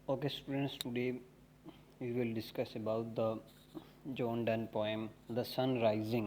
Okay, students, today we will discuss about the John Donne poem, The Sun Rising.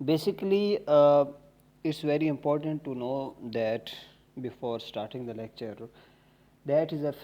Basically, it's very important to know that before starting the lecture, that is a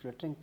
fluttering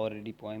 already poem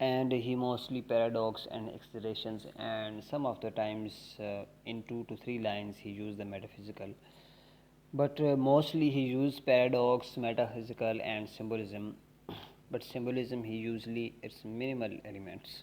And he mostly paradox and exaggerations, and some of the times in 2 to 3 lines he used the metaphysical, but mostly he used paradox, metaphysical and symbolism. But symbolism he usually its minimal elements,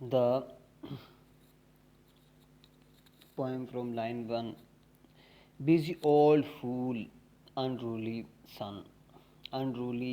the poem from line 1. Busy old fool, unruly son. unruly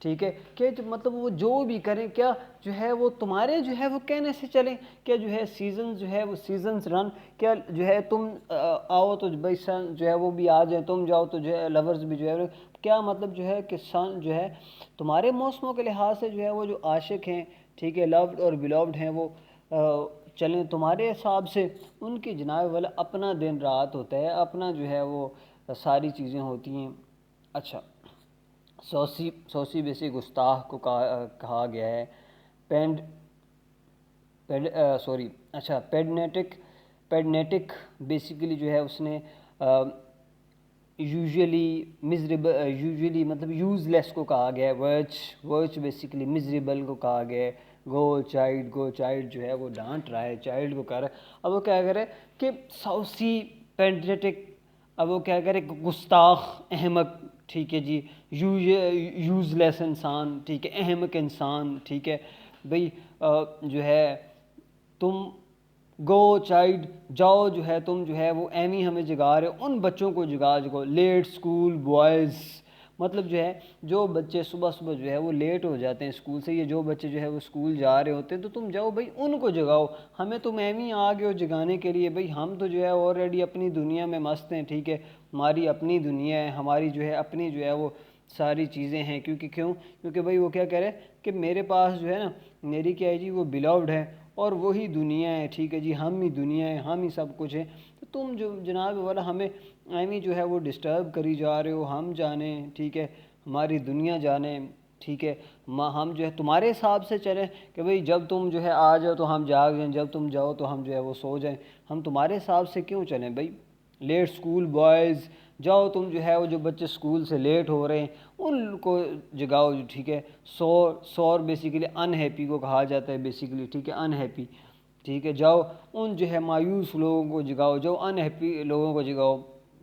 ٹھیک ہے کہ مطلب وہ جو بھی کریں کیا جو ہے وہ تمہارے جو ہے وہ کہنے سے چلیں، کیا جو ہے سیزنز جو ہے وہ سیزنز رن، کیا جو ہے تم آؤ تو بھائی سن جو ہے وہ بھی آ جائیں، تم جاؤ تو جو ہے لورز بھی جو ہے کیا مطلب جو ہے کہ سن جو ہے تمہارے موسموں کے لحاظ سے جو ہے وہ جو عاشق ہیں، ٹھیک ہے، لوڈ اور بلوڈ ہیں، وہ چلیں تمہارے حساب سے، ان کی جناب والا اپنا دن رات ہوتا ہے، اپنا جو ہے وہ ساری چیزیں ہوتی ہیں۔ اچھا، سوسی بیسی گستاخ کو کہا گیا ہے پینڈ سوری اچھا پیڈنیٹک بیسیکلی جو ہے اس نے یوزلی مطلب یوز لیس کو کہا گیا ہے، ورچ بیسیکلی مزریبل کو کہا گیا ہے، گو چائلڈ جو ہے وہ ڈانٹ رہا ہے چائلڈ کو کہہ رہا ہے، اب وہ کیا کرے کہ سوسی پیڈنیٹک، اب وہ کیا کرے گستاخ احمق، ٹھیک ہے جی، یوز لیس انسان، ٹھیک ہے، احمق انسان، ٹھیک ہے بھئی جو ہے تم گو چائلڈ جاؤ جو ہے تم جو ہے وہ ایمی ہمیں جگا رہے ہو، ان بچوں کو جگو لیٹ اسکول بوائز، مطلب جو ہے جو بچے صبح جو ہے وہ لیٹ ہو جاتے ہیں اسکول سے، یہ جو بچے جو ہے وہ اسکول جا رہے ہوتے ہیں، تو تم جاؤ بھائی ان کو جگاؤ، ہمیں تم ایمی آ گئے ہو جگانے کے لیے، بھائی ہم تو جو ہے آلریڈی اپنی دنیا میں مست ہیں، ٹھیک ہے، ہماری اپنی دنیا ہے، ہماری جو ہے اپنی جو ہے وہ ساری چیزیں ہیں، کیونکہ بھائی وہ کیا کہہ رہے کہ میرے پاس جو ہے نا میری کیا ہے جی وہ بلاؤڈ ہے اور وہی دنیا ہے، ٹھیک ہے جی، ہم ہی دنیا ہے، ہم ہی سب کچھ ہے، تو تم جو جناب والا ہمیں ایمی جو ہے وہ ڈسٹرب کری جا رہے ہو، ہم جانیں، ٹھیک ہے، ہماری دنیا جانیں، ٹھیک ہے، ہم جو ہے تمہارے حساب سے چلیں کہ بھئی جب تم جو ہے آ جاؤ تو ہم جاگ جائیں، جب تم جاؤ تو ہم جو ہے وہ سو جائیں، ہم تمہارے حساب سے کیوں چلیں بھئی؟ لیٹ اسکول بوائز جاؤ تم جو ہے وہ جو بچے اسکول سے لیٹ ہو رہے ہیں ان کو جگاؤ، ٹھیک ہے، سور بیسیکلی ان ہیپی کو کہا جاتا ہے بیسیکلی، ٹھیک ہے، ان ہیپی، ٹھیک ہے، جاؤ ان جو ہے مایوس لوگوں کو جگاؤ، جو ان ہیپی لوگوں کو جگاؤ،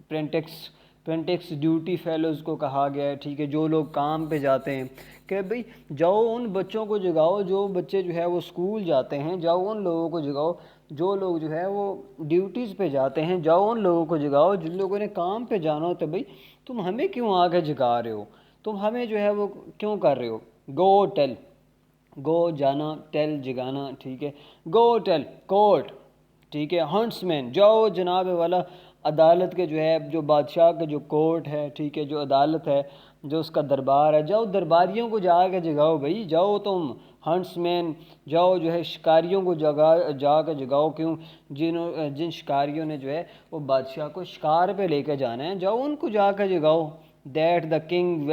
پرینٹکس ڈیوٹی فیلوز کو کہا گیا ہے، ٹھیک ہے، جو لوگ کام پہ جاتے ہیں، کہ بھئی جاؤ ان بچوں کو جگاؤ جو بچے جو ہے وہ اسکول جاتے ہیں، جاؤ ان لوگوں کو جگاؤ جو لوگ جو ہے وہ ڈیوٹیز پہ جاتے ہیں، جاؤ ان لوگوں کو جگاؤ جن لوگوں نے کام پہ جانا ہوتا ہے، بھئی تم ہمیں کیوں آگے جگا رہے ہو، تم ہمیں جو ہے وہ کیوں کر رہے ہو؟ گو جانا، ٹیل جگانا، ٹھیک ہے، گو ٹیل کورٹ، ٹھیک ہے، ہنٹس مین جاؤ جناب والا عدالت کے جو ہے جو بادشاہ کا جو کورٹ ہے، ٹھیک ہے، جو عدالت ہے، جو اس کا دربار ہے، جاؤ درباریوں کو جا کے جگاؤ بھائی، جاؤ تم ہنٹس مین جاؤ جو ہے شکاریوں کو جا کے جگاؤ، کیوں جن شکاریوں نے جو ہے وہ بادشاہ کو شکار پہ لے کے جانا ہے، جاؤ ان کو جا کے جگاؤ، that the king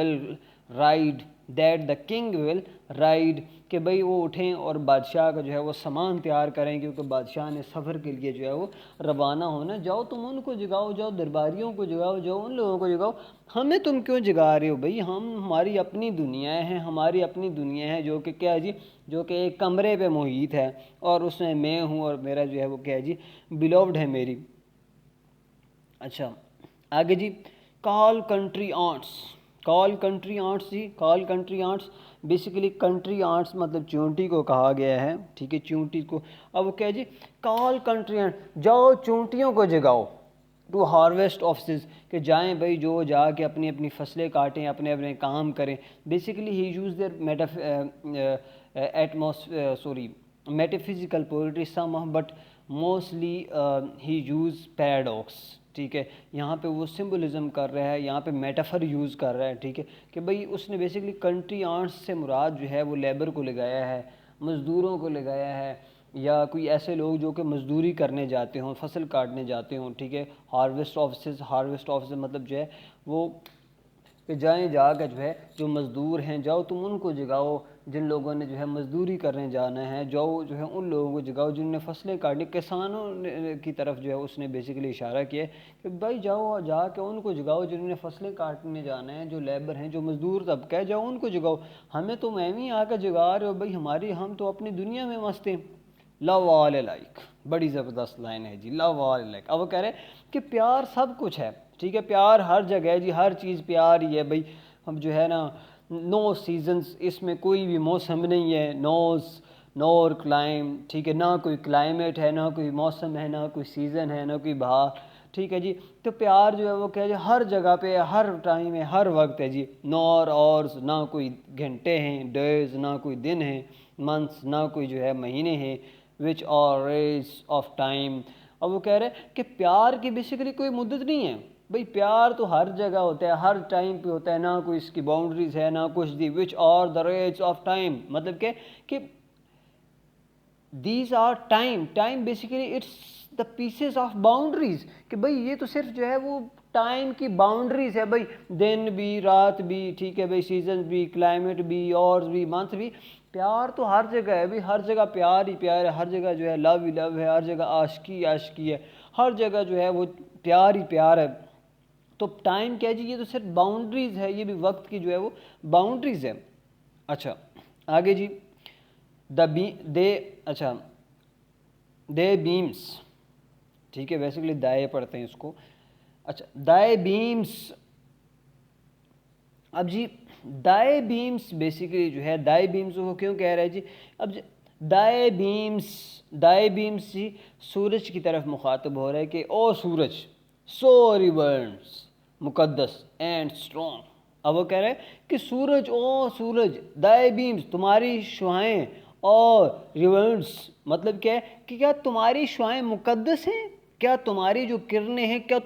will ride, کہ بھئی وہ اٹھیں اور بادشاہ کا جو ہے وہ سامان تیار کریں کیونکہ بادشاہ نے سفر کے لیے جو ہے وہ روانہ ہونا، جاؤ تم ان کو جگاؤ، جاؤ درباریوں کو جگاؤ، جاؤ ان لوگوں کو جگاؤ، ہمیں تم کیوں جگا رہے ہو بھئی؟ ہماری اپنی دنیا ہے، ہماری اپنی دنیا ہے جو کہ کیا جی، جو کہ ایک کمرے پہ محیط ہے، اور اس میں میں ہوں اور میرا جو ہے وہ کیا جی بلوڈ ہے میری۔ اچھا آگے جی، call country ants basically country ants مطلب چونٹی کو کہا گیا ہے، ٹھیک ہے، چونٹی کو، اب وہ کیا جی کال کنٹری آنٹ جاؤ چونٹیوں کو جگاؤ، ٹو ہارویسٹ آفسز، کہ جائیں بھائی جو جا کے اپنی اپنی فصلیں کاٹیں، اپنے اپنے کام کریں، بیسیکلی ہی use their metaphysical poetry some but mostly ہی یوز پیراڈاکس، ٹھیک ہے، یہاں پہ وہ سمبولزم کر رہا ہے، یہاں پہ میٹافر یوز کر رہا ہے، ٹھیک ہے، کہ بھئی اس نے بیسیکلی کنٹری آنٹس سے مراد جو ہے وہ لیبر کو لگایا ہے، مزدوروں کو لگایا ہے، یا کوئی ایسے لوگ جو کہ مزدوری کرنے جاتے ہوں، فصل کاٹنے جاتے ہوں، ٹھیک ہے، ہارویسٹ آفسز مطلب جو ہے وہ کہ جائیں جا کے جو ہے جو مزدور ہیں جاؤ تم ان کو جگاؤ، جن لوگوں نے جو ہے مزدوری کرنے جانا ہے جاؤ جو ہے ان لوگوں کو جگاؤ جن نے فصلیں کاٹی، کسانوں کی طرف جو ہے اس نے بیسیکلی اشارہ کیا کہ بھائی جاؤ جا کے ان کو جگاؤ جنہوں نے فصلیں کاٹنے جانا ہے، جو لیبر ہیں، جو مزدور طبقہ ہے، جاؤ ان کو جگاؤ، ہمیں تم ایویں آ کے جگا رہے ہو بھائی، ہم تو اپنی دنیا میں مست ہیں۔ لو آل لائک، بڑی زبردست لائن ہے جی، لو آل لائک، اب وہ کہہ رہے ہیں کہ پیار سب کچھ ہے، ٹھیک ہے، پیار ہر جگہ ہے جی، ہر چیز پیار ہی ہے بھائی، ہم جو ہے نا نو سیزنز، اس میں کوئی بھی موسم نہیں ہے، نور کلائم، ٹھیک ہے، نہ کوئی کلائمیٹ ہے، نہ کوئی موسم ہے، نہ کوئی سیزن ہے، نہ کوئی بہار، ٹھیک ہے جی. تو پیار جو ہے وہ کیا جی ہر جگہ پہ ہر ٹائم ہے ہر وقت ہے جی. نو آورس، نہ کوئی گھنٹے ہیں، ڈیز نہ کوئی دن ہیں، منتھس نہ کوئی جو ہے مہینے ہیں، which are rays of time. اب وہ کہہ رہے ہیں کہ پیار کی بیسیکلی کوئی مدت نہیں ہے بھئی، پیار تو ہر جگہ ہوتا ہے، ہر ٹائم پہ ہوتا ہے، نہ کوئی اس کی باؤنڈریز ہے نہ کچھ دی. Which are the rays of time, مطلب کہ these are time. Time basically it's the pieces of boundaries, کہ بھئی یہ تو صرف جو ہے وہ ٹائم کی باؤنڈریز ہے بھئی، دن بھی رات بھی، ٹھیک ہے بھئی، سیزن بھی، کلائمیٹ بھی، آورز بھی، منتھ بھی. پیار تو ہر جگہ ہے بھئی، ہر جگہ پیار ہی پیار ہے، ہر جگہ جو ہے لو ہی لو ہے، ہر جگہ عاشقی عاشقی ہے، ہر جگہ جو ہے وہ پیار ہی پیار ہے. تو ٹائم کیا جی یہ تو صرف باؤنڈریز ہے، یہ بھی وقت کی جو ہے وہ باؤنڈریز ہے. اچھا آگے جی. دے بیمس، ٹھیک ہے بیسیکلی دائیں پڑھتے ہیں اس کو. اچھا دائیں بیمس. اب جی دائیں بیمس بیسیکلی جو ہے دائیں بیمس وہ کیوں کہہ رہا ہے جی. اب دائیں بیمس جی سورج کی طرف مخاطب ہو رہا ہے کہ او سورج، سو ریورنس مقدس اینڈ اسٹرانگ. اب وہ کہہ رہے ہیں کہ سورج، او سورج، دائیں بیمس تمہاری شعاعیں، اور ریورنس مطلب کیا ہے کہ کیا تمہاری شعاعیں مقدس ہیں، کیا تمہاری جو کرنیں ہیں، کیا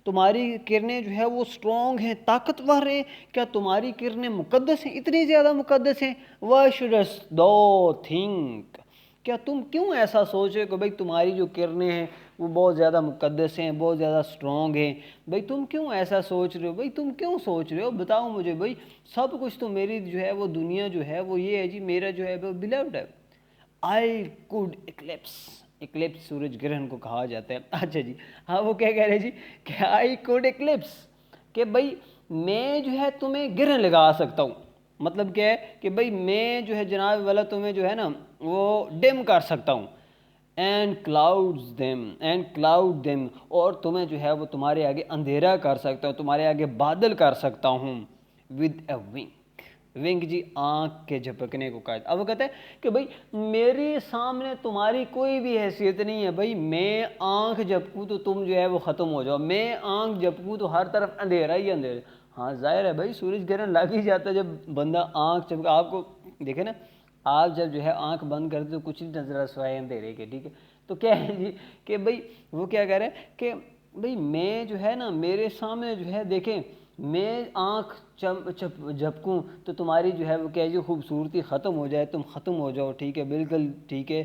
تمہاری کرنیں جو ہے وہ اسٹرانگ ہیں، طاقتور ہیں، کیا تمہاری کرنیں مقدس ہیں، اتنی زیادہ مقدس ہیں. وائی شوڈسٹ دو تھنک، کیا تم کیوں ایسا سوچے کہ بھئی تمہاری جو کرنیں ہیں وہ بہت زیادہ مقدس ہیں، بہت زیادہ اسٹرانگ ہیں. بھئی تم کیوں ایسا سوچ رہے ہو، بھئی تم کیوں سوچ رہے ہو، بتاؤ مجھے. بھئی سب کچھ تو میری جو ہے وہ دنیا جو ہے وہ یہ ہے جی، میرا جو ہے وہ بیلوڈ ہے. آئی کوڈ ایکلپس سورج گرہن کو کہا جاتا ہے. اچھا جی ہاں وہ کیا کہہ رہے جی کہ آئی کوڈ ایکلپس، کہ بھئی میں جو ہے تمہیں گرہن لگا سکتا ہوں. مطلب کیا ہے کہ بھئی میں جو ہے جناب والا تمہیں جو ہے نا وہ ڈم کر سکتا ہوں. اینڈ کلاؤڈ دیم، اور تمہیں جو ہے وہ تمہارے آگے اندھیرا کر سکتا ہوں، تمہارے آگے بادل کر سکتا ہوں. ود اے ونک جی آنکھ کے جھپکنے کو کہا. اب وہ کہتے ہیں کہ بھئی میرے سامنے تمہاری کوئی بھی حیثیت نہیں ہے. بھئی میں آنکھ جھپکوں تو تم جو ہے وہ ختم ہو جاؤ، میں آنکھ جھپکوں تو ہر طرف اندھیرا ہی اندھیرا. ہاں ظاہر ہے بھئی سورج گرہن لگ ہی جاتا ہے جب بندہ آنکھ جھپکا. آپ کو دیکھیں نا، آپ جب جو ہے آنکھ بند کرتے تو کچھ نہیں نظر سوائے اندھیرے کے. ٹھیک ہے تو کیا ہے جی کہ بھئی وہ کیا کہہ رہے ہیں کہ بھئی میں جو ہے نا میرے سامنے جو ہے دیکھیں میں آنکھ جھپکوں تو تمہاری جو ہے وہ کیا جی خوبصورتی ختم ہو جائے، تم ختم ہو جاؤ. ٹھیک ہے بالکل ٹھیک ہے.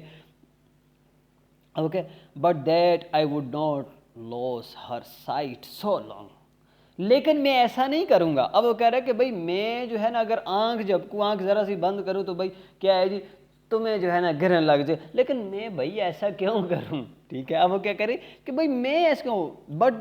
Okay but that I would not lose her sight so long, لیکن میں ایسا نہیں کروں گا. اب وہ کہہ رہا ہے کہ بھئی میں جو ہے نا اگر آنکھ جھپکوں، آنکھ ذرا سی بند کروں تو بھئی کیا ہے جی تمہیں جو ہے نا گرہن لگ جائے، لیکن میں بھئی ایسا کیوں کروں. ٹھیک ہے اب وہ کیا کرے کہ بھئی میں ایسا کیوں، but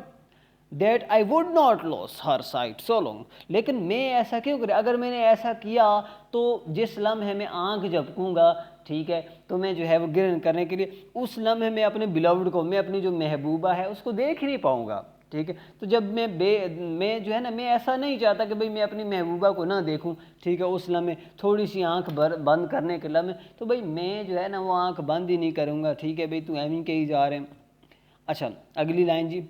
that I would not lose her sight so long, لیکن میں ایسا کیوں کرے. اگر میں نے ایسا کیا تو جس لمحے میں آنکھ جھپکوں گا، ٹھیک ہے تو میں جو ہے وہ گرہن کرنے کے لیے اس لمحے میں اپنے بیلوڈ کو، میں اپنی جو محبوبہ ہے اس کو دیکھ نہیں پاؤں گا. ٹھیک ہے تو جب میں جو ہے نا میں ایسا نہیں چاہتا کہ بھئی میں اپنی محبوبہ کو نہ دیکھوں. ٹھیک ہے اس لمحے تھوڑی سی آنکھ بند کرنے کے لمحے تو بھئی میں جو ہے نا وہ آنکھ بند ہی نہیں کروں گا. ٹھیک ہے بھئی تو ایویں کہیں جا رہے ہیں. اچھا اگلی لائن جی.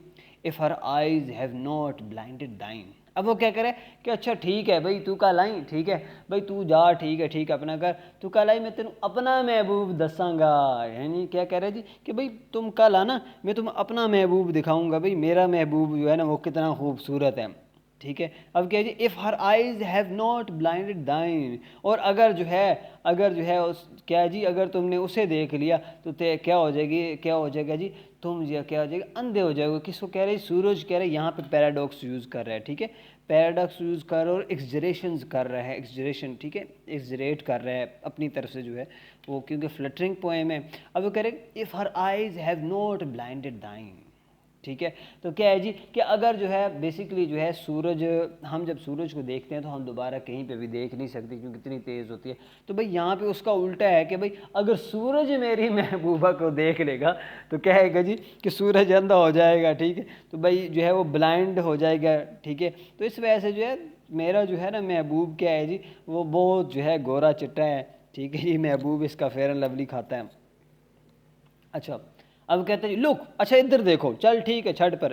if her eyes have not blinded thine. اب وہ کیا کرے کہ اچھا ٹھیک ہے بھئی تو کل آئیں، ٹھیک ہے بھئی تو جا، ٹھیک ہے اپنا کر، تو کل آئی میں تینوں اپنا محبوب دساں گا. یعنی کیا کہہ رہے جی کہ بھئی تم کل آنا میں تمہیں اپنا محبوب دکھاؤں گا. بھئی میرا محبوب جو ہے نا وہ کتنا خوبصورت ہے. ٹھیک ہے اب کیا جی if her eyes have not blinded thine، اور اگر جو ہے کیا جی اگر تم نے اسے دیکھ لیا تو کیا ہو جائے گا جی تم کیا ہو جائے گا اندھے ہو جائے گا. کس کو کہہ رہے سورج کہہ رہے، یہاں پہ پیراڈاکس یوز کر رہا ہے. ٹھیک ہے پیراڈاکس یوز کر رہا ہے اور ایکسجریشنز کر رہا ہے، ایکسجریشن ٹھیک ہے ایکسجریٹ کر رہا ہے اپنی طرف سے جو ہے وہ، کیونکہ فلٹرنگ پوئم ہے. اب وہ کہہ رہے if her eyes have not blinded thine. ٹھیک ہے تو کیا ہے جی کہ اگر جو ہے بیسیکلی جو ہے سورج، ہم جب سورج کو دیکھتے ہیں تو ہم دوبارہ کہیں پہ بھی دیکھ نہیں سکتے کیونکہ اتنی تیز ہوتی ہے. تو بھئی یہاں پہ اس کا الٹا ہے کہ بھئی اگر سورج میری محبوبہ کو دیکھ لے گا تو کیا ہے گا جی کہ سورج اندھا ہو جائے گا. ٹھیک ہے تو بھئی جو ہے وہ بلائنڈ ہو جائے گا. ٹھیک ہے تو اس وجہ سے جو ہے میرا جو ہے نا محبوب کیا ہے جی وہ بہت جو ہے گورا چٹا ہے. ٹھیک ہے جی محبوب اس کا فیئر اینڈ لولی کھاتا ہے. اچھا اب کہتے ہیں لک، اچھا ادھر دیکھو، چل ٹھیک ہے چھٹ پر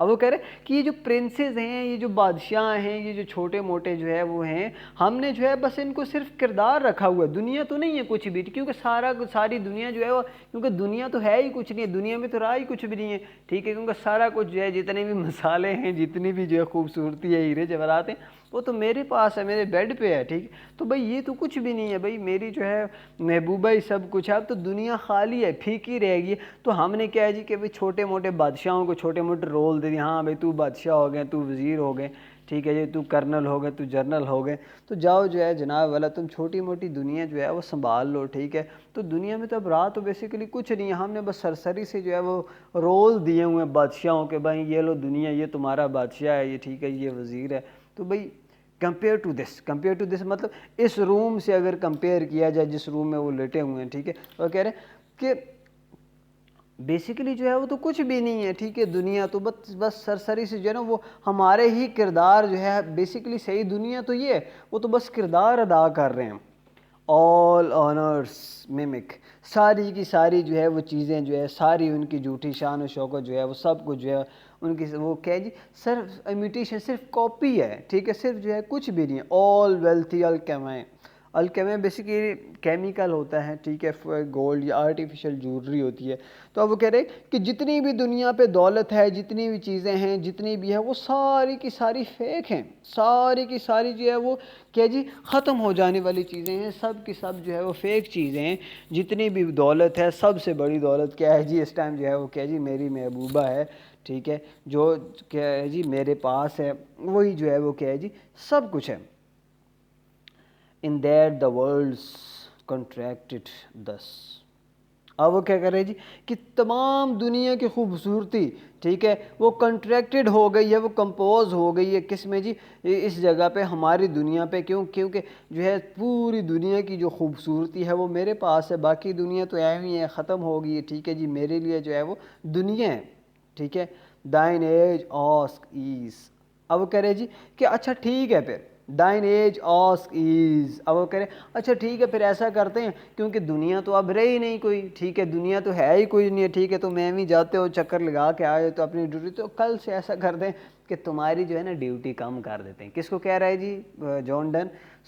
اب وہ کہہ رہے کہ یہ جو پرنسز ہیں، یہ جو بادشاہ ہیں، یہ جو چھوٹے موٹے جو ہے وہ ہیں، ہم نے جو ہے بس ان کو صرف کردار رکھا ہوا ہے، دنیا تو نہیں ہے کچھ بھی، کیونکہ ساری دنیا جو ہے وہ، کیونکہ دنیا تو ہے ہی کچھ نہیں ہے، دنیا میں تو رہا ہی کچھ بھی نہیں ہے، ٹھیک ہے، کیونکہ سارا کچھ جو ہے، جتنے بھی مسالے ہیں، جتنی بھی جو ہے خوبصورتی ہے، ہیرے جواہرات ہیں، وہ تو میرے پاس ہے، میرے بیڈ پہ ہے، ٹھیک ہے، تو بھائی یہ تو کچھ بھی نہیں ہے، بھائی میری جو ہے محبوبہ ہی سب کچھ ہے، اب تو دنیا خالی ہے، پھیکی رہے گی، تو ہم نے کیا ہے جی کہ بھائی چھوٹے موٹے بادشاہوں کو چھوٹے موٹے رول دے دیے، ہاں بھائی تو بادشاہ ہو گئے، تو وزیر ہو گئے، ٹھیک ہے جی، تو کرنل ہو گئے، تو جنرل ہو گئے، تو جاؤ جو ہے جناب والا تم چھوٹی موٹی دنیا جو ہے وہ سنبھال لو، ٹھیک ہے، تو دنیا میں تو اب رہا تو بیسیکلی کچھ نہیں ہے، ہم نے بس سرسری سے جو ہے وہ رول دیے ہوئے ہیں بادشاہوں کے، بھائی یہ لو دنیا، یہ تمہارا بادشاہ ہے، یہ ٹھیک ہے، یہ وزیر ہے، تو بھائی کمپیئر ٹو دس مطلب اس روم سے اگر کمپیئر کیا جائے جس روم میں وہ لیٹے ہوئے ہیں، ٹھیک ہے، وہ کہہ رہے ہیں کہ بیسیکلی جو ہے وہ تو کچھ بھی نہیں ہے، ٹھیک ہے، دنیا تو بس سرسری سے جو ہے نا وہ ہمارے ہی کردار جو ہے، بیسیکلی صحیح دنیا تو یہ ہے، وہ تو بس کردار ادا کر رہے ہیں، آل آنرس ممک، ساری کی ساری جو ہے وہ چیزیں جو ہے، ساری ان کی جھوٹی شان و شوکت جو ہے وہ سب کچھ جو ہے ان کی وہ کیا ہے جی، صرف امیٹیشن، صرف کاپی ہے، ٹھیک ہے، صرف جو ہے کچھ بھی نہیں ہے، آل ویلتھی الکیمائی، الکیمی بیسیکلی کیمیکل ہوتا ہے، ٹھیک ہے، گولڈ یا آرٹیفیشل جوولری ہوتی ہے، تو اب وہ کہہ رہے کہ جتنی بھی دنیا پہ دولت ہے، جتنی بھی چیزیں ہیں، جتنی بھی ہے، وہ ساری کی ساری فیک ہیں، ساری کی ساری جو ہے وہ کیا جی ختم ہو جانے والی چیزیں ہیں، سب کی سب جو ہے وہ فیک چیزیں ہیں، جتنی بھی دولت ہے، سب سے بڑی دولت کیا ہے جی اس ٹائم جو ہے وہ کیا جی میری محبوبہ ہے، ٹھیک ہے، جو کیا ہے جی میرے پاس ہے، وہی جو ہے وہ کیا ہے جی سب کچھ ہے. In that the worlds contracted thus. اب وہ کیا کر رہے جی کہ تمام دنیا کی خوبصورتی، ٹھیک ہے، وہ کنٹریکٹڈ ہو گئی ہے، وہ کمپوز ہو گئی ہے کس میں جی، اس جگہ پہ، ہماری دنیا پہ، کیونکہ جو ہے پوری دنیا کی جو خوبصورتی ہے وہ میرے پاس ہے، باقی دنیا تو ایویں ہے، ختم ہو گئی ہے، ٹھیک ہے جی، میرے لیے جو ہے وہ دنیا ہے، ٹھیک ہے، دائن ایج آسک ایز. اب وہ کہہ رہے جی کہ اچھا ٹھیک ہے، پھر دائن ایج آسک ایز، اب وہ کہہ رہے اچھا ٹھیک ہے، پھر ایسا کرتے ہیں، کیونکہ دنیا تو اب رہی نہیں کوئی، ٹھیک ہے، دنیا تو ہے ہی کوئی نہیں ہے، ٹھیک ہے، تو میں بھی جاتے ہو چکر لگا کے آئے تو اپنی ڈیوٹی، تو کل سے ایسا کر دیں کہ تمہاری جو ہے نا ڈیوٹی کم کر دیتے ہیں. کس کو کہہ رہا ہے جی جان ڈن؟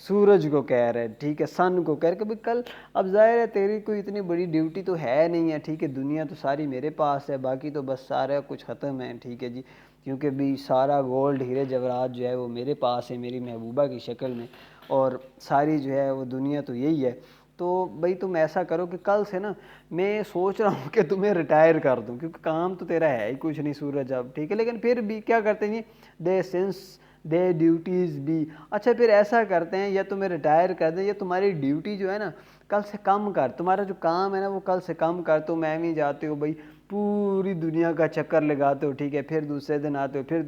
سورج کو کہہ رہا ہے، ٹھیک ہے، سن کو کہہ رہا ہے کہ بھئی کل اب ظاہر ہے تیری کوئی اتنی بڑی ڈیوٹی تو ہے نہیں ہے، ٹھیک ہے، دنیا تو ساری میرے پاس ہے، باقی تو بس سارا کچھ ختم ہے، ٹھیک ہے جی، کیونکہ بھی سارا گولڈ ہیرے جواہرات جو ہے وہ میرے پاس ہے، میری محبوبہ کی شکل میں، اور ساری جو ہے وہ دنیا تو یہی ہے. تو بھئی تم ایسا کرو کہ کل سے نا میں سوچ رہا ہوں کہ تمہیں ریٹائر کر دوں، کیونکہ کام تو تیرا ہے ہی کچھ نہیں سورج اب، ٹھیک ہے، لیکن پھر بھی کیا کرتے ہیں دے سینس دے ڈیوٹیز بھی، اچھا پھر ایسا کرتے ہیں یا تمہیں ریٹائر کر دیں یا تمہاری ڈیوٹی جو ہے نا کل سے کم کر، تمہارا جو کام ہے نا وہ کل سے کم کر، تم ایویں جاتے ہو بھائی پوری دنیا کا چکر لگاتے ہو، ٹھیک ہے، پھر دوسرے دن آتے ہو، پھر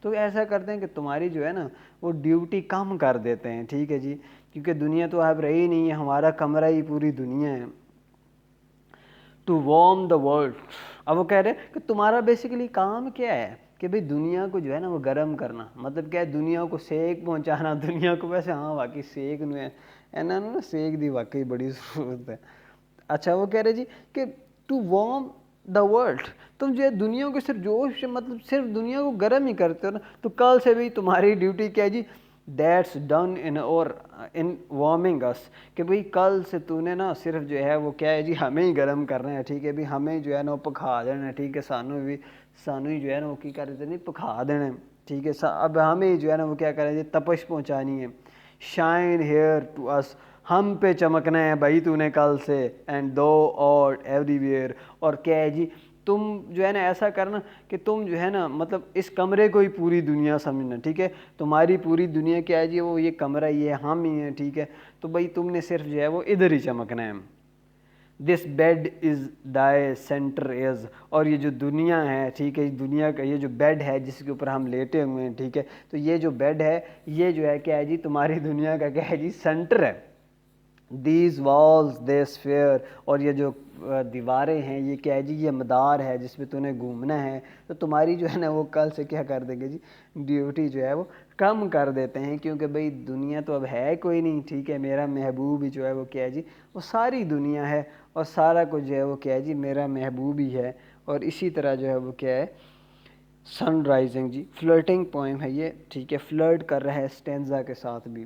تو ایسا کرتے ہیں کہ تمہاری جو ہے نا وہ ڈیوٹی کم کر دیتے ہیں، ٹھیک ہے جی، کیونکہ دنیا تو اب رہی نہیں ہے، ہمارا کمرہ ہی پوری دنیا ہے. To warm the world. اب وہ کہہ رہے ہیں کہ تمہارا بیسیکلی کام کیا ہے کہ بھئی دنیا کو جو ہے نا وہ گرم کرنا، مطلب کیا ہے دنیا کو سیک پہنچانا، دنیا کو ویسے ہاں واقعی سیک نو ہے انہوں نے سیک دی واقعی بڑی ضرورت ہے. اچھا وہ کہہ رہے جی کہ ٹو وارم دا ورلڈ، تم جو ہے دنیا کو صرف جوش مطلب صرف دنیا کو گرم ہی کرتے ہو نا، تو کل سے بھی تمہاری ڈیوٹی کیا ہے جی دیٹس ڈن ان اور ان وارمنگ اس، کہ بھئی کل سے تو نے نا صرف جو ہے وہ کیا ہے جی ہمیں ہی گرم کرنا ہے، ٹھیک ہے، بھی ہمیں جو ہے نا وہ پکھا دینا ہے، ٹھیک ہے، سانو ہی جو ہے نا وہ کی کر دیتے نہیں پکھا دینا ہے، ٹھیک ہے، اب ہمیں ہی جو ہے نا وہ کیا کریں جی تپش پہنچانی ہے. شائن ہیئر ٹو اس، ہم پہ چمکنا ہے بھائی تو نے کل سے، اینڈ دو اور ایوری ویئر، اور کیا ہے جی تم جو ہے نا ایسا کرنا کہ تم جو ہے نا مطلب اس کمرے کو ہی پوری دنیا سمجھنا، ٹھیک ہے، تمہاری پوری دنیا کیا ہے جی وہ یہ کمرہ یہ ہم ہی ہیں، ٹھیک ہے، تو بھائی تم نے صرف جو ہے وہ ادھر ہی چمکنا ہے. دس بیڈ از دائی سینٹر از، اور یہ جو دنیا ہے، ٹھیک ہے، دنیا کا یہ جو بیڈ ہے جس کے اوپر ہم لیٹے ہوئے ہیں، ٹھیک ہے، تو یہ جو بیڈ ہے یہ جو ہے کیا ہے جی تمہاری دنیا کا کیا ہے جی سینٹر ہے. دیز والز دے اسفیئر، اور یہ جو دیواریں ہیں یہ کیا ہے جی یہ مدار ہے جس پہ تو نے گھومنا ہے، تو تمہاری جو ہے نا وہ کل سے کیا کر دیں گے جی ڈیوٹی جو ہے وہ کم کر دیتے ہیں، کیونکہ بھئی دنیا تو اب ہے کوئی نہیں، ٹھیک ہے، میرا محبوب ہی جو ہے وہ کیا ہے جی وہ ساری دنیا ہے، اور سارا کچھ جو ہے وہ کیا ہے جی میرا محبوب ہی ہے. اور اسی طرح جو ہے وہ کیا ہے سن رائزنگ جی، فلرٹنگ پوئم ہے یہ، ٹھیک ہے، فلرٹ کر رہا ہے اسٹینزا کے ساتھ بھی.